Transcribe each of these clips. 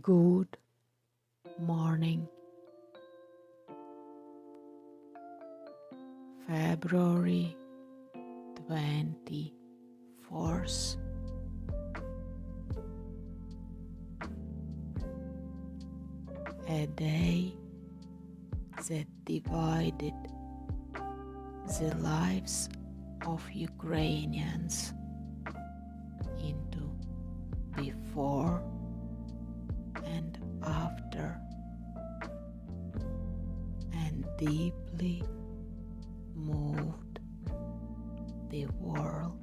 Good morning, February 24th. A day that divided the lives of Ukrainians into before and after, and deeply moved the world.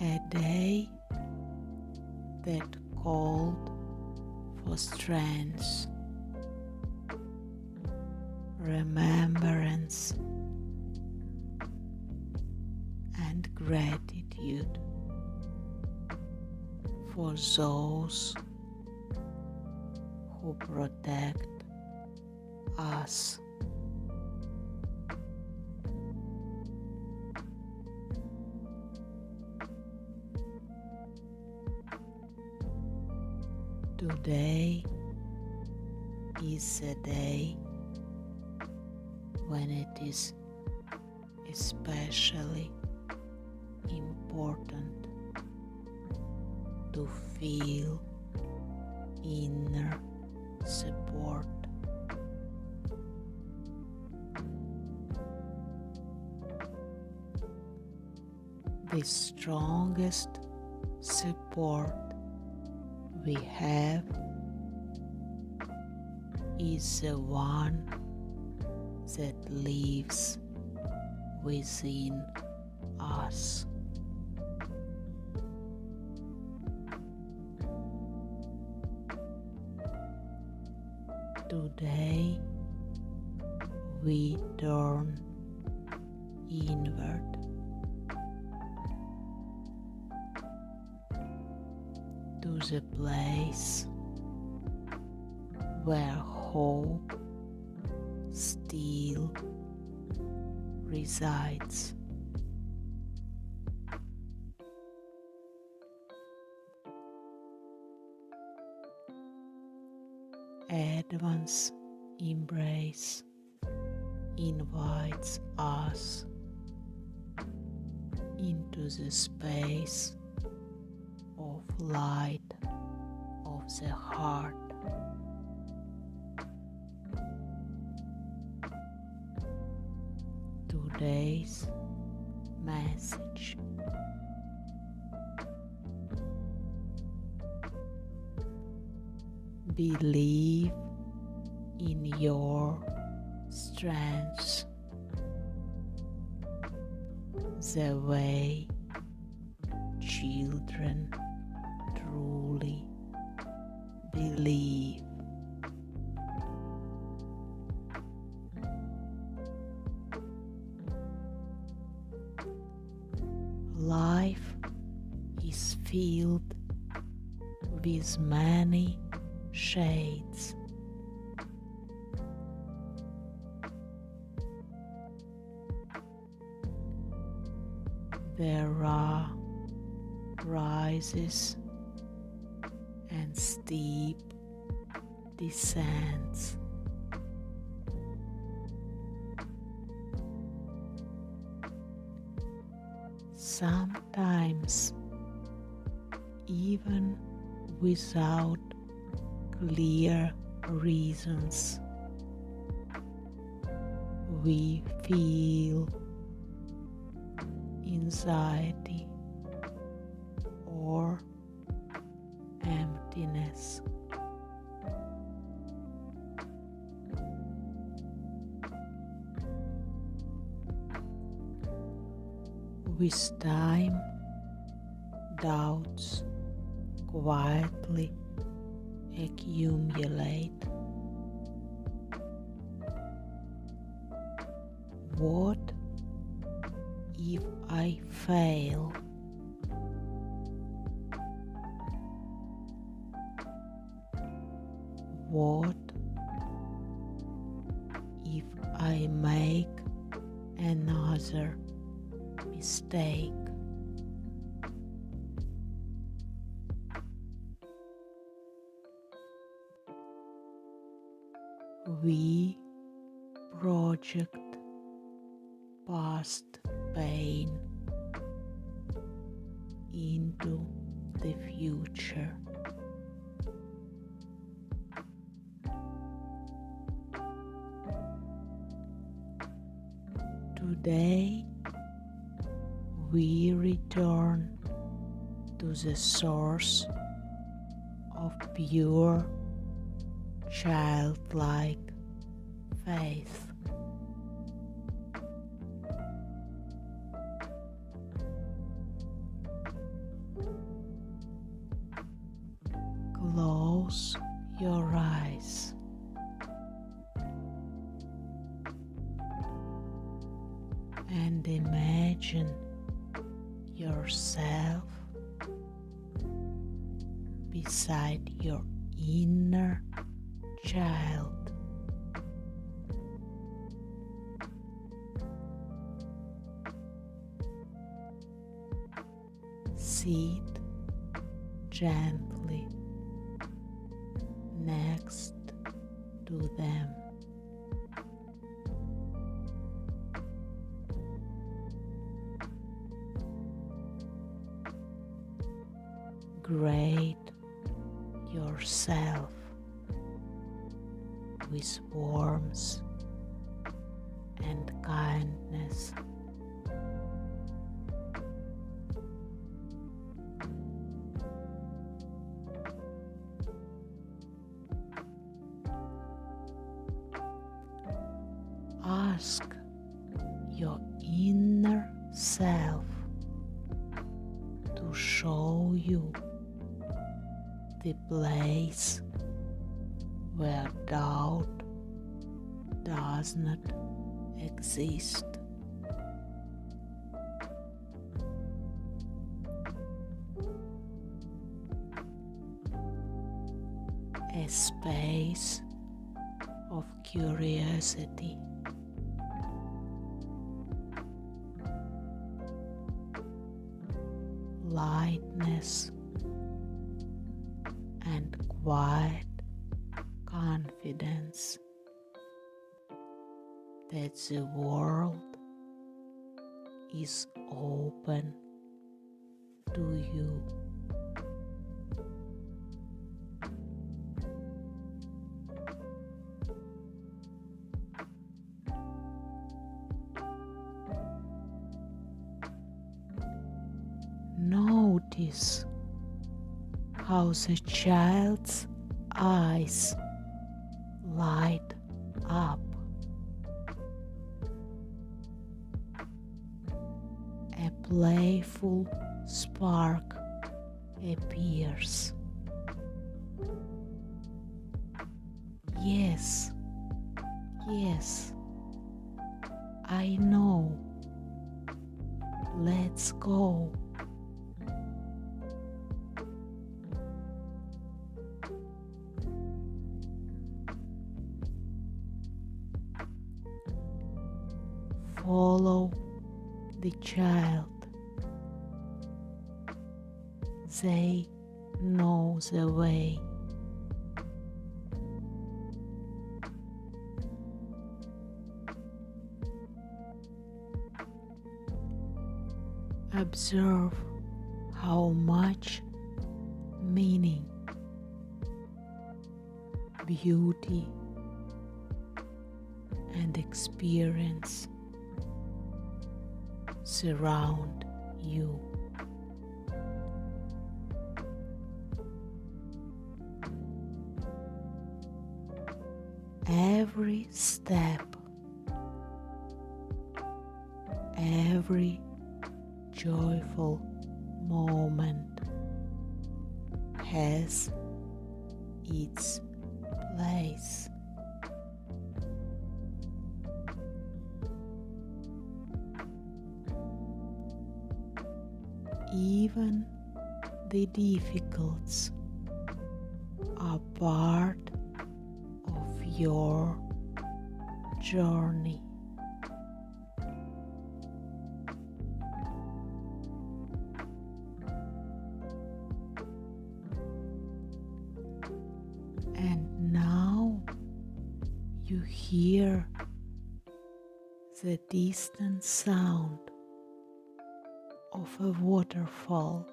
A day that called for strength, remembrance, and gratitude for those who protect us. Today is a day when it is especially important to feel inner support. The strongest support we have is the one that lives within us. Today we turn inward to the place where hope still resides. Advance embrace invites us into the space of light of the heart. Today's message: believe in your strength the way children truly believe. Life is filled with many shades. There are rises and steep descents. Sometimes, even without clear reasons, we feel anxiety or emptiness. With time, doubts quietly accumulate. What if I fail? What if I make another mistake. We project past pain into the future. Today, we return to the source of pure, childlike faith. Close your eyes and imagine yourself beside your inner child. Sit gently next to them. Grade yourself with warmth and kindness. Ask your inner self to show you the place where doubt does not exist. A space of curiosity, lightness, and quiet confidence that the world is open to you. Notice how the child's eyes light up. A playful spark appears. Yes, yes, I know. Let's go. Follow the child. They know the way. Observe how much meaning, beauty, and experience surround you. Every step, every joyful moment has its place. Even the difficulties are part of your journey. hear the distant sound of a waterfall.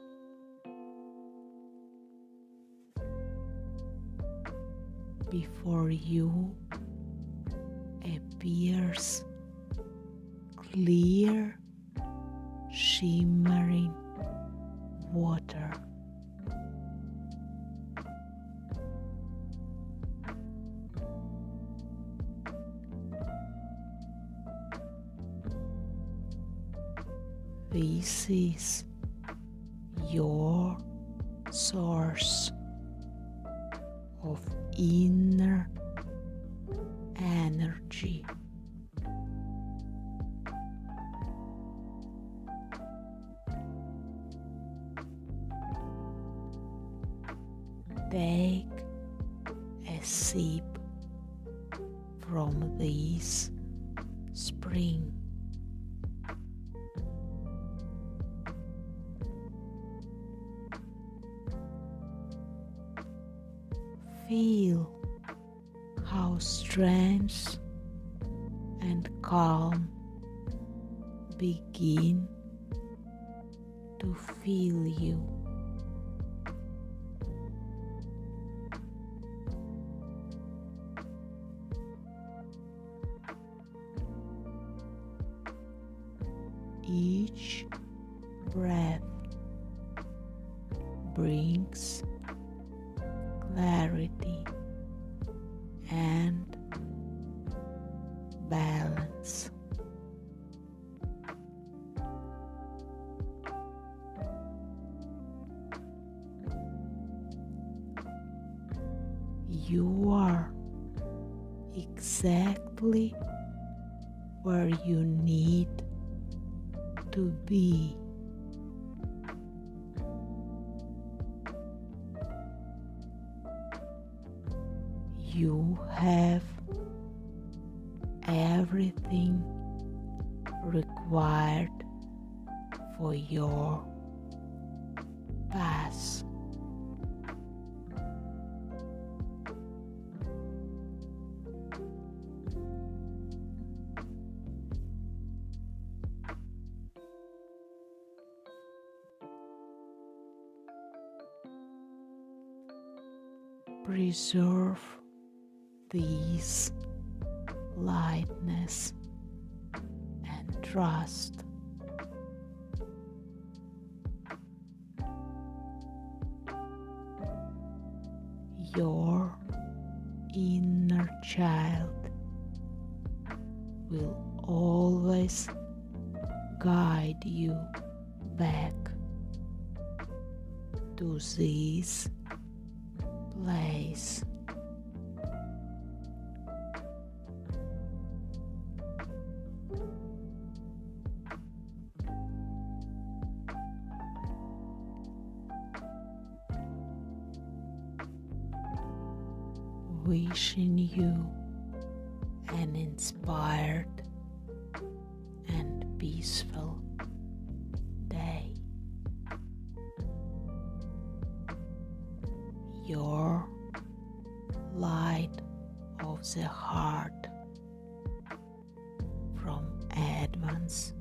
Before you appears clear, shimmering water. This is your source of inner energy. Take a sip from this spring. Feel how strength and calm begin to fill you. Each breath brings clarity and balance. You are exactly where you need to be. You have everything required for your path. Preserve this lightness and trust. Your inner child will always guide you back to this place. Wishing you an inspired and peaceful day. Your light of the heart from Advance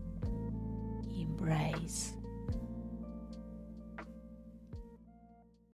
Embrace.